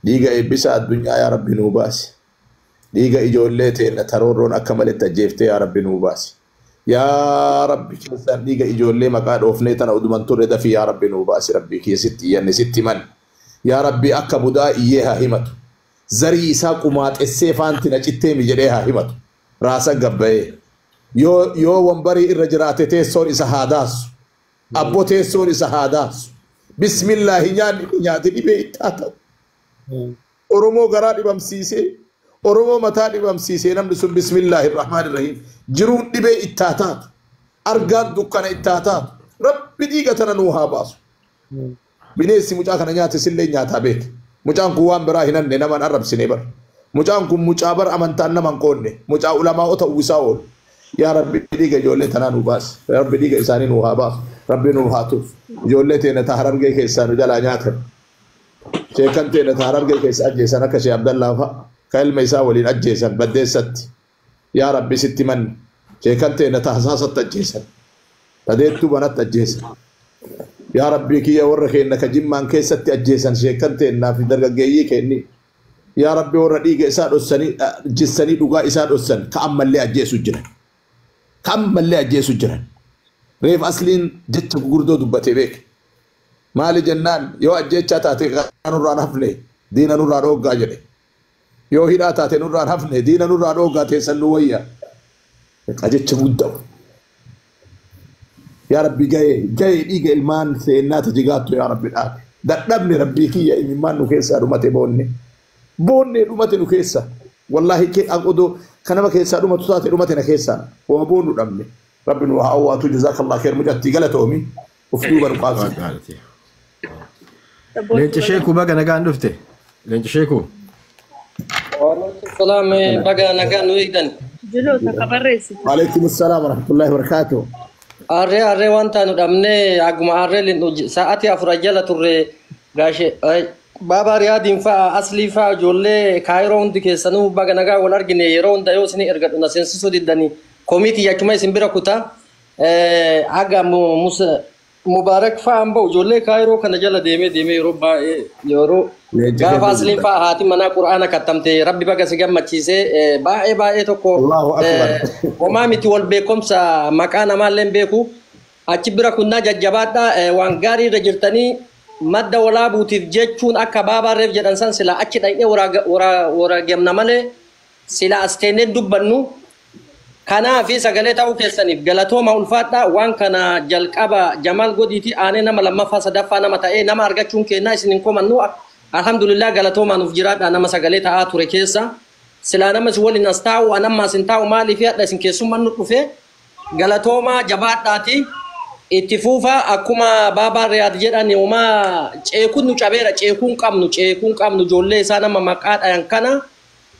ديغا إبسا الدنيا يا ربي نوباس ديغا إجولتي نترورون أكمل التجيفت يا ربي نوباس يا ربي كيسان ديغا إجولي مقاد أوفنيتنا ودمان ترد في يا ربي نوباس ربي كي ستي يعني ستي من يا ربي أكا بدا إيها همتو زري إساقو مات السيفان تنجتمي جريها همتو راسا قبئي يو ومبري الرجرات تيسور إسا هاداس أبو تيسور إسا هاداس بسم الله نياتي بيتاتا أرومو غرادي بمسيسي أرومو متادي بمسيسي نمدسون بسم الله الرحمن الرحيم جرون دبي إتاتات أرغاد دكان إتاتات ربي ديغا تننوها باسو بنيسي مجاكنا نياتي سلي نياتا بيت مجان قوان براهنان نمان عرب سنبر مجان كم مجابر أمانتان نمان قوني مجا علماء تأويساول يا ربي ديغا جولي تنانو باس يا ربي ديغا إساني نوها باس ربي نوها توف جولي تينا تحرر جي كيسانو جلا نياتر شيكان تينا تحرر جي كيس أجيسان أكشي عبد الله فا كايل ميسا ولين أجيسان بدي ست يا ربي ستي من شيكان تينا تحساسة أجيسان تديتو بنات أجيسان يا ربي كي يورك إنك جمان كيسة أجيسان شيكان تينا في درجة جيي كيني يا ربي ورديك إسان أسني جسني دوغا إسان أسن كأمل لي أجيسو جرن كأمل لي أجيسو جرن ريف أصلين جت بقردو دبتي بيك مالي جنان يو أجيتشا تاتي نوران هفني دينا نوران روغا جري يو هنا تاتي نوران هفني دينا نوران روغا تيسن نويا أجيتشا مدو يا ربي جاي إيجا إلمان سينا تجيغاتو يا ربي الآن دقنبني ربي كي يا إيمان نكيسا رمتي بوني رمتي نكيسا والله كي أقودو كنما كيسا رمتو ساتي رمتي نكيسا ومبونو رمني ربنا وهاواتو جزاك الله خير مجدتي قالت أمي وفتوبة نقاطي لينت شيكو بقى نقان دفته لينت شيكو السلام بقى نقان ويدن جلو تكبريسي وعليكم السلام ورحمة الله وبركاته arre wanta nu dhamne aguma arre lin sa'ati afurajala turre gaashe baba riyadin fa asli fa jolle kairo hundi keessanu baga nagaa wal argine yeroo hunda yoo isini ergadhu na seensisu diddani komiti yakuma isin bira kuta aga musa mubarak fa ambo jolle kairo kana jala deme yeroo yeroo gaafa asli fa haati mana qur'aana kattamte rabbi baga sigam machise bae tokko Allahu akbar oma miti wal beekomsa maqaa namaalleen beeku achi bira kunna jajjabaadha waan gaarii irra jirtanii madda walaa buutiif jechuun akka baabaarreef jedhan san sila achi dhaqee wara gemna malee sila asteennee dubbannu kanaafi sagalee ta'uu keessaniif galatooma ulfaadha waan kana jalqaba Jamaal Godiiti aanee nama lammaffaa sadaffaa nama ta'ee nama argachuun kennaa isinin komannu alhamdulillah galatoomaa nuuf jiraadha nama sagalee ta'aa ture keessa sila nama si waliin as taa'u anammaa sin taa'u maaliif hadha isin keessummaan nu dhufe galatoomaa jabaadhaati itti fuufa akkuma baabaa riyaad jedhan yooma ceekuun nu cabeera ceekuun qabnu ijoollee isaa nama maqaa dhayan kana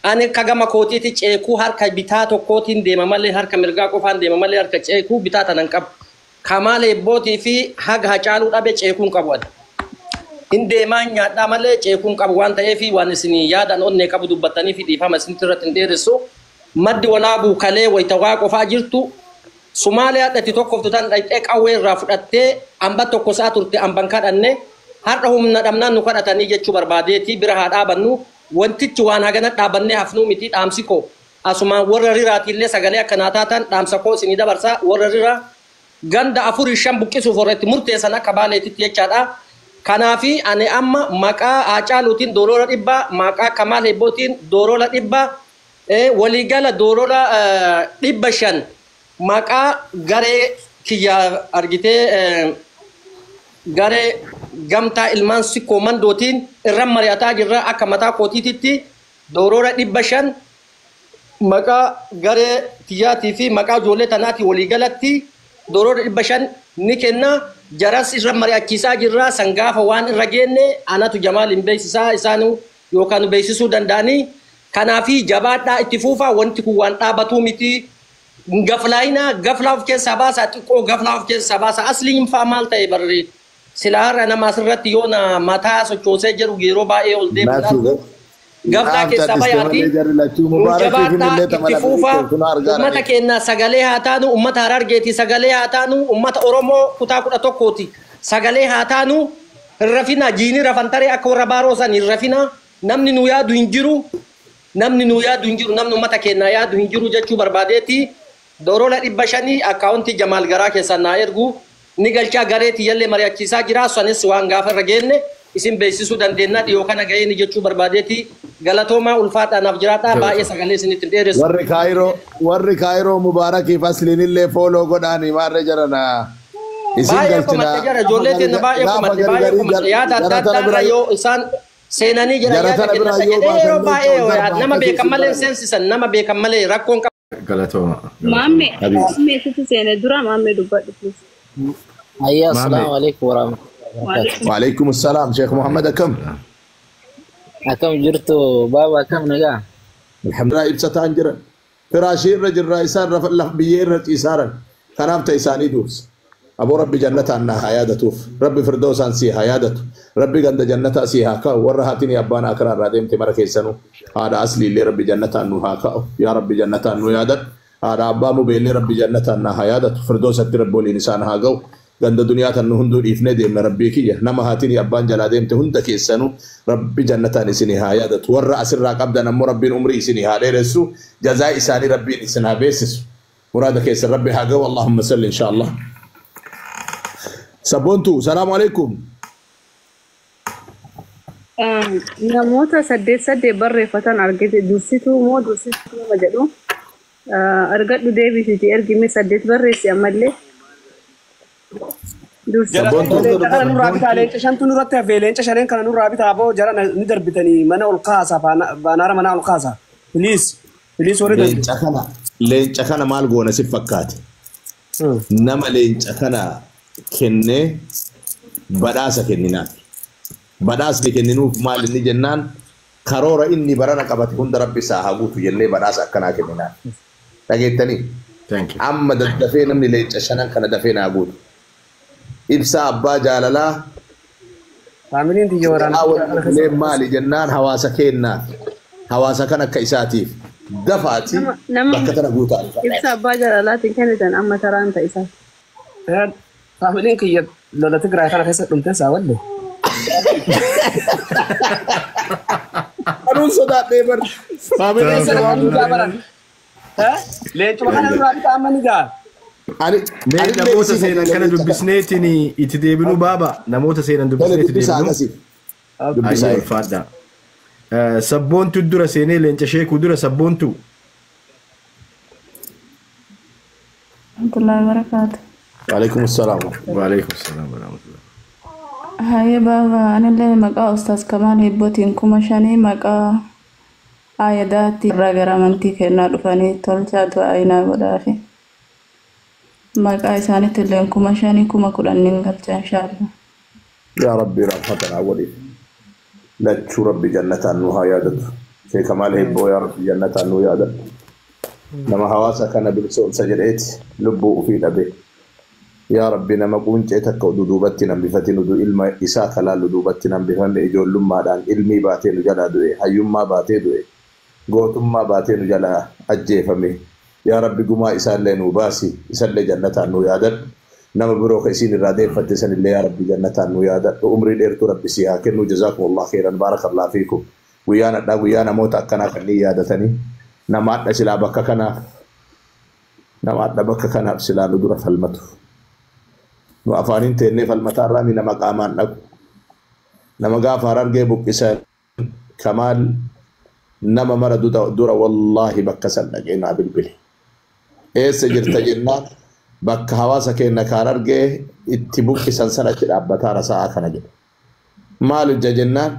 ani kagama kootiiti ceekuu harka bitaa tokkootiin deema malee harka mirgaa qofaan deema malee harka ceekuu bitaa tanan qabu kamaalee bootii fi haga hacaaluu dhabe ceekuun qabu adda indeemaan nyaadhaa malee ceekuun qabu waan ta'eef waan isin yaadan onnee qabu dubbattanii fi dhiifama isin irratti hin dheeressu maddi walaabuu kalee wayita waa qofaa jirtu Somaaliyaa dhatti tokkoof tutan dhaqee qawwee irraa fudhattee amba tokko saa turte amban kadhanne har'a humna dhabnaan nu kadhatanii jechuu barbaadeeti bira haa dhaabannu wantichi waan hagana dhaabannee hafnuu miti dhaamsi koo asumaan warra riraatiillee sagalee akkanaa taatan dhaamsa koo isinii dabarsa warra riraa ganda 4-5 buqqisuuf warratti murteessan akka baaleetitti jechaadha. Kanaafi ani amma maqaa Haacaaluutiin doorola dhibba maqaa Kamaal Hebbootiin doorola dhibba waliigala doorola 500 maqaa garee kiyya argitee garee gamtaa ilmaan sikkoo mandootiin irra mari'ataa jirra akka mataa kootiititti doorola 500 maqaa garee kiyyaatii fi maqaa ijoollee tanaatii waliigalatti doorola 500 ni kenna. Jaras irra mari'achiisaa jirra sangaafa waan irra geenne anatu Jamaal hin beeksisaa isaanu yookaan beeksisuu danda'anii kanaafi jabaadhaa itti fuufaa wanti kun waan dhaabatuu miti gaflaa of keessaa baasa xiqqoo gaflaa of keessaa baasa asliin faa maal ta'e barri silaarra nama asirratti yoona mataa sochoosee jiru yeroo baay'ee ol deemuudhaan gaflaa keessaa bayaati jabaadhaa itti fuufaa ummata keenya sagalee haa taanu ummata Harargeeti sagalee haa taanu ummata Oromoo kutaa 11ti sagalee haa taanu rafina jiini rafantaree akka warra baaroo san rafina namni nu yaadu hin jiru namni ummata keenya yaadu hin jiru jechuu barbaadeeti dorola 500 akkaawunti Jamaal Garaa keessaa naa ergu ni galchaa gareeti yallee mari'achiisaa jira sanis waan gaafa irra geenne isin beeksisuu dandeenya dhiyoo kana ga'ee ni jechuu barbaadeeti galatoomaa ulfaadhaanaaf jiraadhaa baay'ee sagalee isinitti dheeressu. Warri Kaayiroo Mubaarakii fasliinillee fooloo godhaanii maarree jarana. Baay'ee komatti jara ijoollee teenya baay'ee komatti yaada adda addaa yoo isaan seenanii jira yaada kenna yeroo baay'ee nama beekan malee seensisan nama beekan malee rakkoon qabu. Galatooma. Maammee sitti seenee dura maammee dubbadhu. Ayyaa assalaamu alaikum warahmatullahi. وعليكم السلام شيخ محمد أكم جرتو بابا أكم نجا الحمد لله إبسطان جرا فراشير رجل رئيسان رفع الله بيير رئيسارا كنام تيساني دوس أبو ربي جنة أنها هيادة توف ربي فردوس أن سيها هيادة ربي قند جنة سيها كاو ورهاتني أبانا أكرار راديم تمر كيسانو هذا أصلي اللي ربي جنة أنها كاو يا ربي جنة أنه يادة هذا أبا مبين ربي جنة أنها هيادة فردوس التربو لنسان هاقو ganda duniyaa tan nu hunduu dhiifnee deemna rabbii kiyya nama haatini abbaan jalaa deemte hunda keessanu rabbi jannataan isinii haa yaadatu warra asirraa qabdan ammoo rabbiin umrii isinii haa dheeressu jazaa isaanii rabbiin isin haa beessisu muraada keessan rabbi haa gahu allahumma salli insha allah sabboontu salaamu alaikum namoota saddeet barreeffatan argite dursituu moo dursituu nama jedhu argadhu deebisiti ergime 8 barreessi ammallee kana nurraa bitaa leenca shantu nurratti hafee leenca shaneen kana nurraa bitaa boo jara ni darbitanii mana ol kaasa baanaara mana ol kaasa filiis warri leenca kana maal goona si fakkaate nama leenca kana kennee badhaasa kenninaaf badhaasni kenninuuf maal inni jennaan karoora inni barana qabate hunda rabbi isaa haa guutu jennee badhaasa akkanaa kenninaaf dhageettanii amma daddafee namni leenca shanan kana dafee naa guutu ibsa abbaa jaalalaa faamiliin tiyya waraanaa maali jennaan hawaasa kennaa hawaasa kan akka isaatiif dafaati bakka tana guutaa ibsa abbaa jaalalaatiin kennitan amma taraan ta'isaa faamiliin kiyya lola Tigraay kana keessa dhumteen saa wallee aduun sodaadhee bar faamiliin sana waan hundaa baran leencuma kana nurraa bitaa amma ni gaa mee namoota seenan kana dubbisneetiin itti deebinu baaba namoota seenan dubbisneetti deebinu ayi fadda sabboontu dura seenee leenca sheekuu dura sabboontu warahmatullahi wabarakatuh وعليكم السلام وعليكم السلام ورحمة الله هاي بابا أنا اللي مقا أستاذ كمان هبوتين كما شاني مقا آياداتي راقرا منتي كنا رفاني تولجا دعائنا ودافي مقا إساني تلين كما شاني كما كلان ننقلت إن شاء الله يا ربي رحمتنا ولي لا تشو ربي جنة أنها يادت في كمال هبو يا ربي جنة أنه يادت لما حواسا كان بالسؤال سجريت لبو في الأبي يا ربي نما كنت أتكو دودوبتنا بفتن دو إلما إساء خلال دودوبتنا بفتن إجول لما دان إلمي باتين جلا دوئي حيوم ما باتين دوئي قوتم ما باتين جلا أجيفمي يا ربي قما إساء لنو باسي إساء لجنة أنو يادت نما بروخ إسين الرادين فتسن اللي يا ربي جنة أنو يادت وأمري الإرتو ربي سيها كنو جزاكم الله خيرا بارك الله فيكم ويانا موتا كنا كني يادتني نما أدنا سلا بكا كنا نما أدنا بكا كنا بسلا ندور فالمتو nu afaanin teennee falmataa irraa nama qaamaan dhaqu nama gaafa harargee buqqisan kamaal nama mara dura wallaahi bakka san dhaqee naa bilbile eessa jirta jennaan bakka hawaasa keenya ka harargee itti buqqisan sanatti dhaabbataa rasaa kana jedhe maal hojja jennaan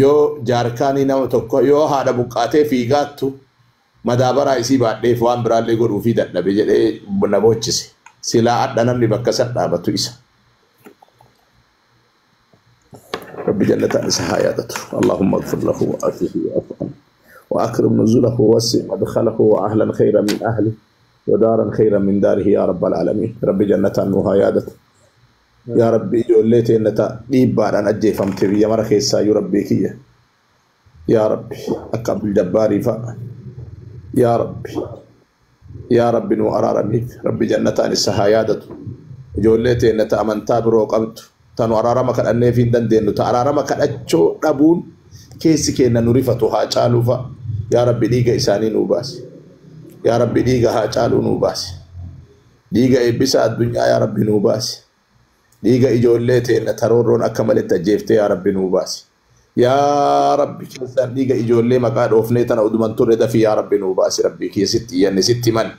yoo jaarkaanii nama tokko yoo haadha buqqaatee fiigaattu madaabaraa isii baadheef waan biraallee godhuufii dadhabe jedhee na boochise سلا أدنى من بكسر دابتو إسا رب جنة سهاياته اللهم اغفر له وأعفه وأفعله وأكرم نزله ووسع مدخله وأهلا خيرا من أهله ودارا خيرا من داره يا رب العالمين رب جنة وهايادته يا ربي جوليتي إنتا إيبان أن أجي فمتي يا مرخيسا يا ربي كيا يا ربي أكبر جباري يا ربي يا رب نو أرارمي رب جنة السهايادة جولتي إن تأمن تابرو قبض تنو أرارما كان أني في دندين تأرارما كان أتشو أبون كيس كينا نريفتها جالوفا يا رب ديغا إساني نوباس يا رب ديغا ها جالو نوباس ديغا إبسا الدنيا يا رب نوباس ديغا إجولتي نترورون أكمل التجيفتي يا رب نوباس يا رب كيسان ديغا إجولي مقاد أوفنيتنا ودمان ترد في يا رب نوباس ربي كي ستي يعني ستي من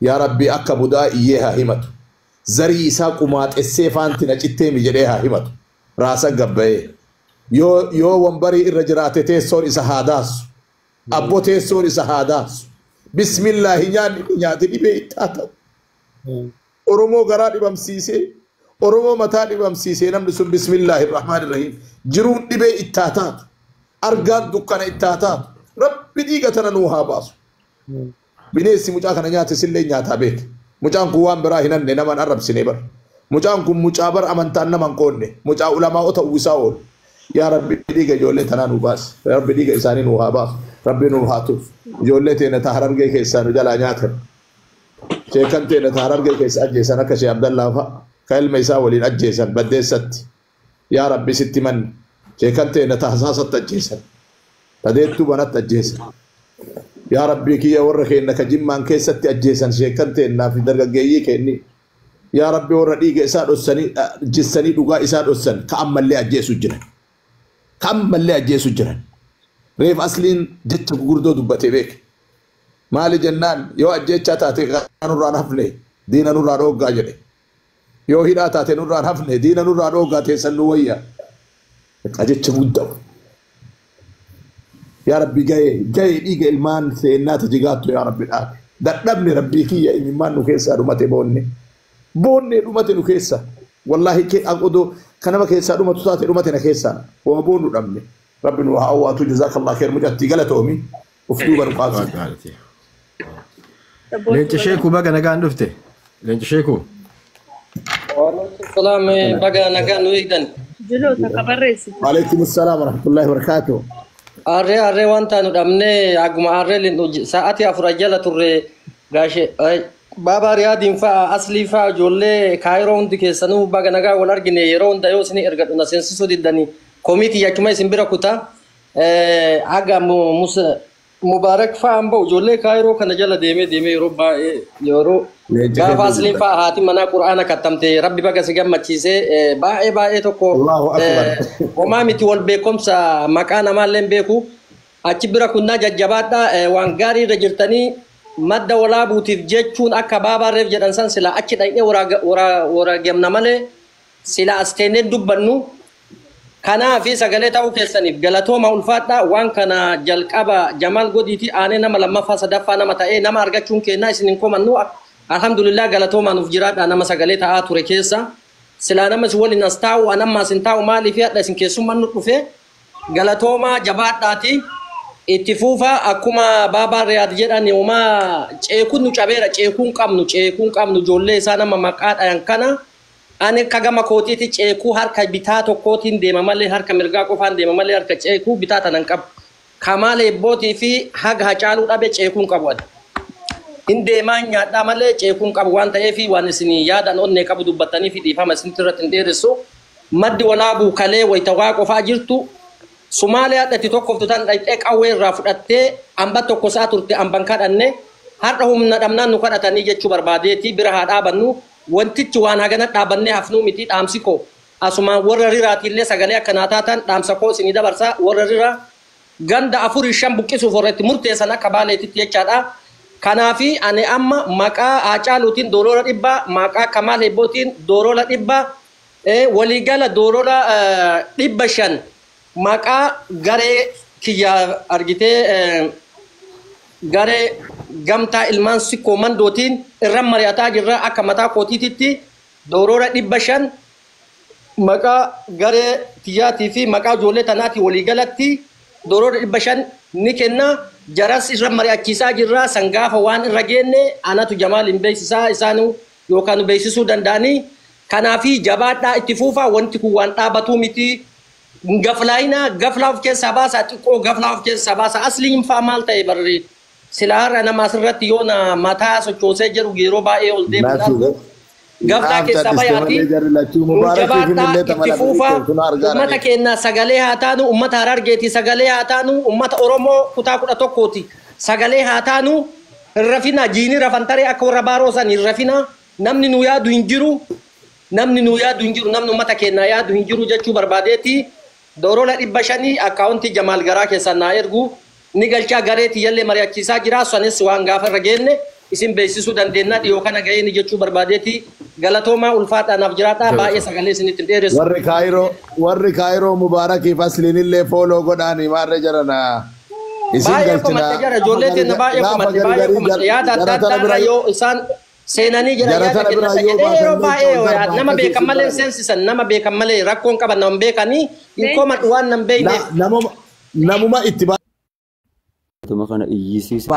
يا ربي أكا بدا إيها همتو زري إسا قمات السيفان تنجتهم جريها همتو راسا قبئي يو ومبري الرجرات تيسور إسا هاداس أبو تيسور إسا هاداس بسم الله نياتي دي بيتاتا أرمو غرا بمسيسي أرمو متا بمسيسي نمدسون بسم الله الرحمن الرحيم جرون دي بيتاتا أرغان دكان إتاتا رب ديغتنا نوها باسو بنيسي مجاكنا نياتي سلي نياتا بيك مجان قوان براهنان نمان عرب سنبر مجان كم مجابر أمانتان نمان قوني مجا علماء تأويساول يا رب ديغا جولي تنانو باس يا رب ديغا إساني نوها باس ربي نوهاتو جولي تينا تحرر جي كيسانو جلا نياتر شيكان تينا تحرر جي كيس أجيسان أكشي عبد الله فا كايل ميسا ولين أجيسان بدي ست يا رب ستي من شيكان تينا تحساسة أجيسان تديتو بنات أجيسان يا ربي كي ورخي إنك جمان كيست أجيسان شيكان تينا في درجة جيي كيني يا ربي ورديك إسان أساني جساني دوغا إسان أسان كأمل لي أجيسو جنان كأمل لي أجيسو جنان ريف أصلين جت بقردو دبتي بيك مالي جنان يو أجيتشا تاتي نوران هفني دينا نوران أوغا جني يو هنا تاتي نوران هفني دينا نوران أوغا تيسن نويا أجيتشا مدو يا ربي جاي إيجا إلمان سينات جيغاتو يا ربي الآن دقنبني ربي كي يا إلمان نكيسا رمتي بوني رمتي نكيسا والله كي أقودو كنما كيسا رمتو تاتي رمتي نكيسا ومبونو رمني ربي نوها أواتو جزاك الله خير مجاتي قلتومي وفتوبة نقاطي لينت شيكو بقى نقان دفته لينت شيكو السلام بقى نقان ويدن جلو تكبرسي وعليكم السلام ورحمة الله وبركاته arre wanta nu dhamne aguma arre lin sa'ati afurajala turre gaashe baba riyadin fa asli fa jolle kairo hundi keessanu baga naga wal argine yero hunda yo sini ergadhu na sensisu diddani komiti yachuma isin bira kuta aga musa mubarak fa ambo jolle kairo kana jala deme yero ba yero gafa asli fa hati mana qur'ana katamte rabbi baga sigammachise bae tokko Allahu akbar wama miti wal beekomsa maqana malen beeku achi bira kunna jajjabaadha waan gaarii irra jirtanii madda walaabuutiif jechuun akka baabaa reef jedhan san sila achi dhaqee wara gemna malee sila asteenee dubbannu kanaa fi sagalee ta'uu keessaniif galatooma ulfaadha waan kana jalqaba Jamal Godiiti aanee nama lammaffaa sadaffaa nama ta'ee nama argachuun kennaa isinin komannu alhamdulillah galatooma nuuf jiraadha nama sagalee ta'aa ture keessa sila nama si waliin as taa'u anamma sin taa'u maaliif hadha isin keessummaan nu dhufe galatooma jabaadhaati itti fuufa akkuma baabaa riyaad jedhan yooma ceekuun nu cabeera ceekuun qabnu ijoollee isaa nama maqaadhaan kana ani kagama kootiiti ceekuu harka bitaa tokkootiin deema malee harka mirgaa qofaan deema malee harka ceekuu bitaa tanan qabu kamaalee bootii fi haga hacaaluu dhabe ceekuun qabu in deemaa nyaadhaa malee ceekuun qabu waan ta'eef waan isin yaadan onnee qabu dubbattanii fi dhiifama isin irratti hin dheeressu maddi walaabuu kalee wayita waa qofaa jirtu Somaaliyaa dhatti tokkoftu tan dhaqee qawwee irraa fudhattee amba tokko isaa turte amban kadhanne har'a humna dhabnaan nu kadhatanii jechuu barbaadeeti bira haa dhaabannu wantichi waan hagana dhaabannee hafnuu miti dhaamsi koo asumaan warra riraatiillee sagalee akkanaa taatan dhaamsa koo isinii dabarsaa warra riraa ganda 4-5 buqqisuuf warra itti murteessan akka baaleetitti jechaadha. Kanaafi ani amma maqaa Hacaaluutiin doorola dhibbaa maqaa Kamaal Hebbootiin doorola dhibbaa waliigala doorola 500 maqaa garee kiyya argitee garee gamtaa ilmaan sikkoo mandootiin irra mari'ataa jirra akka mataa kootiititti doorola 500 maqaa garee tiyyaatii fi maqaa ijoollee tanaatii waliigalatti doorola 500 ni kenna jaras irra mari'achiisaa jirra sangaafa waan irra geenne anatu Jamaal hin beeksisaa isaanu yookaan beeksisuu danda'anii kanaafi jabaadhaa itti fuufaa wanti kun waan dhaabatuu miti gaflaayina gaflaaf keessa baasa xiqqoo gaflaaf keessa baasa asliin faa maal ta'e barri silaara nama asirratti yoona mataa sochoosee jiru yeroo baay'ee ol deemuudhaan gabdaa keessa bayaati jabaadhaa itti fuufaa ummata keenya sagalee haa taanu ummata Harargeeti sagalee haa taanu ummata Oromoo kutaa 11ti sagalee haa taanu rafina jiini rafantaree akka warra baaroo san rafina namni nu yaadu hin jiru namni ummata keenya yaadu hin jiru jechuu barbaadeeti doorola 500 akkaawuntii Jamaal Garaa keessa naa ergu ni galchaa gareeti yallee mari'achiisaa jira sanis waan gaafa irra geenne isin beeksisuu dandeenya dhiyoo kana ga'ee ni jechuu barbaadeeti galatoomaa ulfaadhaanaaf jiraata baay'ee sagalee isinitti dheeressu warri kaayiroo mubaarakiif asliinillee fooloo godhaanii maarree jarana baay'ee komate jara ijoollee teenya baay'ee komate yaada adda addaa yoo isaan seenanii jira yaada kenna yeroo baay'ee nama beekan malee seensisan nama beekan malee rakkoon qaban nama beekanii hin komadhu waan nam beeyne namuma itti Tuma kana iyyisiisa.